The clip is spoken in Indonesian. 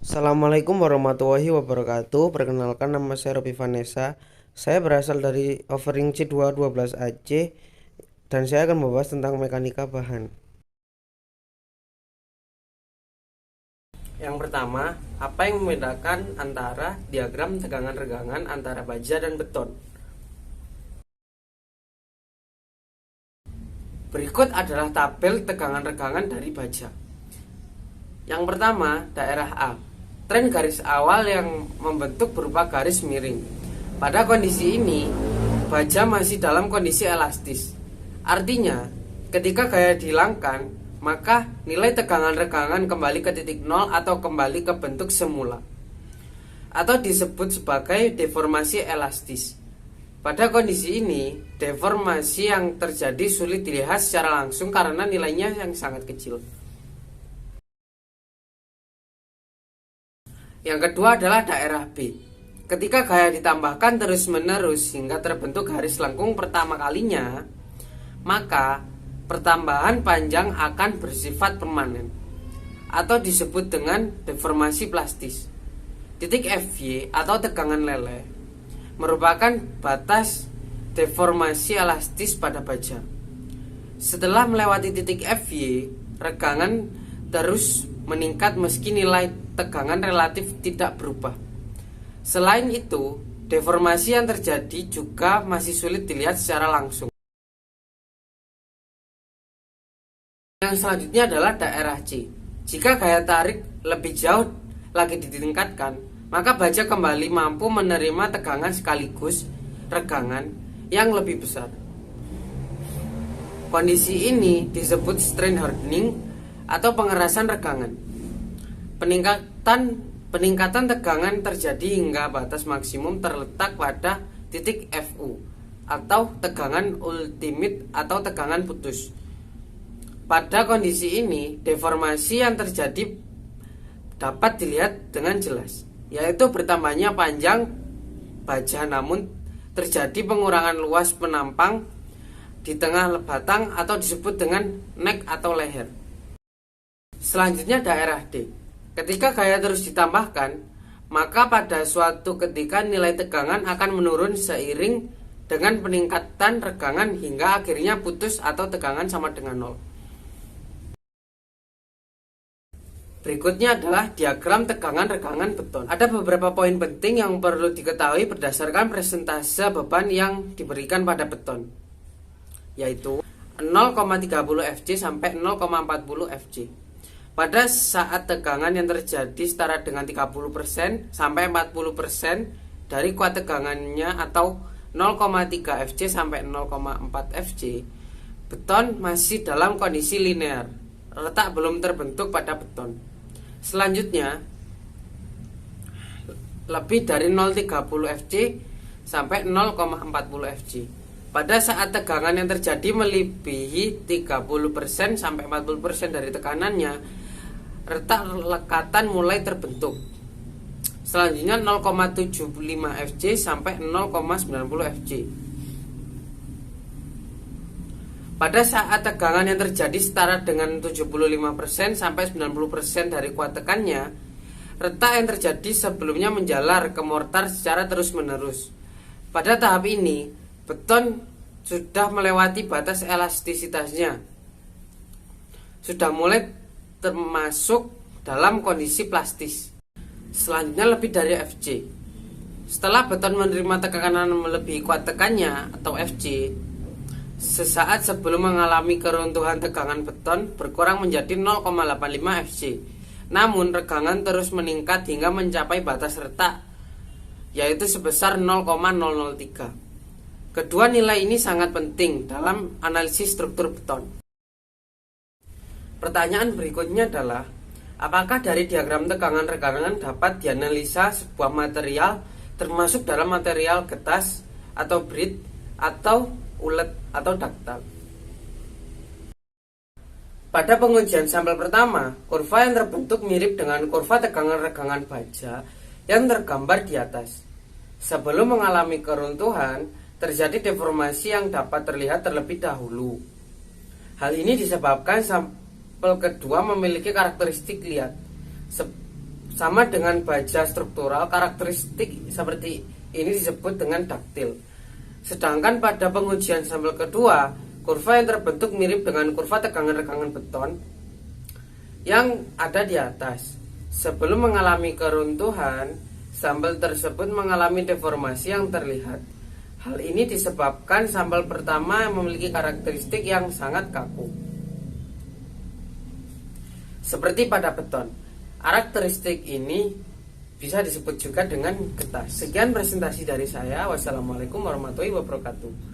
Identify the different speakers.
Speaker 1: Assalamualaikum warahmatullahi wabarakatuh. Perkenalkan, nama saya Robi Vanessa. Saya berasal dari Offering C212 Aceh dan saya akan membahas tentang mekanika bahan. Yang pertama, apa yang membedakan antara diagram tegangan regangan antara baja dan beton? Berikut adalah tabel tegangan regangan dari baja. Yang pertama, daerah A. Tren garis awal yang membentuk berupa garis miring. Pada kondisi ini, baja masih dalam kondisi elastis. Artinya, ketika gaya dihilangkan, maka nilai tegangan regangan kembali ke titik nol atau kembali ke bentuk semula, atau disebut sebagai deformasi elastis. Pada kondisi ini, deformasi yang terjadi sulit dilihat secara langsung karena nilainya yang sangat kecil. Yang kedua adalah daerah B. Ketika gaya ditambahkan terus-menerus hingga terbentuk garis lengkung pertama kalinya, maka pertambahan panjang akan bersifat permanen atau disebut dengan deformasi plastis. Titik FY atau tegangan leleh merupakan batas deformasi elastis pada baja. Setelah melewati titik FY, regangan terus meningkat meski nilai tegangan relatif tidak berubah. Selain itu, deformasi yang terjadi juga masih sulit dilihat secara langsung. Yang selanjutnya adalah daerah C. Jika gaya tarik lebih jauh lagi ditingkatkan, maka baja kembali mampu menerima tegangan sekaligus regangan yang lebih besar. Kondisi ini disebut strain hardening atau pengerasan regangan. Peningkatan tegangan terjadi hingga batas maksimum terletak pada titik FU atau tegangan ultimate atau tegangan putus. Pada kondisi ini, deformasi yang terjadi dapat dilihat dengan jelas, yaitu bertambahnya panjang baja namun terjadi pengurangan luas penampang di tengah batang atau disebut dengan neck atau leher. Selanjutnya daerah D. Ketika gaya terus ditambahkan, maka pada suatu ketika nilai tegangan akan menurun seiring dengan peningkatan regangan hingga akhirnya putus atau tegangan sama dengan nol. Berikutnya adalah diagram tegangan regangan beton. Ada beberapa poin penting yang perlu diketahui berdasarkan persentase beban yang diberikan pada beton, yaitu 0,30 Fj sampai 0,40 Fj. Pada saat tegangan yang terjadi setara dengan 30% sampai 40% dari kuat tegangannya atau 0,3 Fj sampai 0,4 Fj, beton masih dalam kondisi linear, letak belum terbentuk pada beton. Selanjutnya, lebih dari 0,30 Fj sampai 0,40 Fj. Pada saat tegangan yang terjadi melebihi 30% sampai 40% dari tekanannya, retak lekatan mulai terbentuk. Selanjutnya 0,75 Fj sampai 0,90 Fj. Pada saat tegangan yang terjadi setara dengan 75% sampai 90% dari kuat tekannya, retak yang terjadi sebelumnya menjalar ke mortar secara terus-menerus. Pada tahap ini, beton sudah melewati batas elastisitasnya, sudah mulai termasuk dalam kondisi plastis. Selanjutnya lebih dari Fj. Setelah beton menerima tekanan melebihi kuat tekannya atau Fj, sesaat sebelum mengalami keruntuhan, tegangan beton berkurang menjadi 0,85 Fj. Namun regangan terus meningkat hingga mencapai batas retak, yaitu sebesar 0,003. Kedua nilai ini sangat penting dalam analisis struktur beton. Pertanyaan berikutnya adalah, apakah dari diagram tegangan regangan dapat dianalisa sebuah material termasuk dalam material getas atau brit atau ulet atau daktal? Pada pengujian sampel pertama, kurva yang terbentuk mirip dengan kurva tegangan regangan baja yang tergambar di atas. Sebelum mengalami keruntuhan, terjadi deformasi yang dapat terlihat terlebih dahulu. Hal ini disebabkan sampel kedua memiliki karakteristik liat, Sama dengan baja struktural, karakteristik seperti ini disebut dengan daktil. Sedangkan pada pengujian sampel kedua, kurva yang terbentuk mirip dengan kurva tegangan regangan beton yang ada di atas. Sebelum mengalami keruntuhan, sampel tersebut mengalami deformasi yang terlihat. Hal ini disebabkan sampel pertama memiliki karakteristik yang sangat kaku. Seperti pada beton, karakteristik ini bisa disebut juga dengan getah. Sekian presentasi dari saya. Wassalamualaikum warahmatullahi wabarakatuh.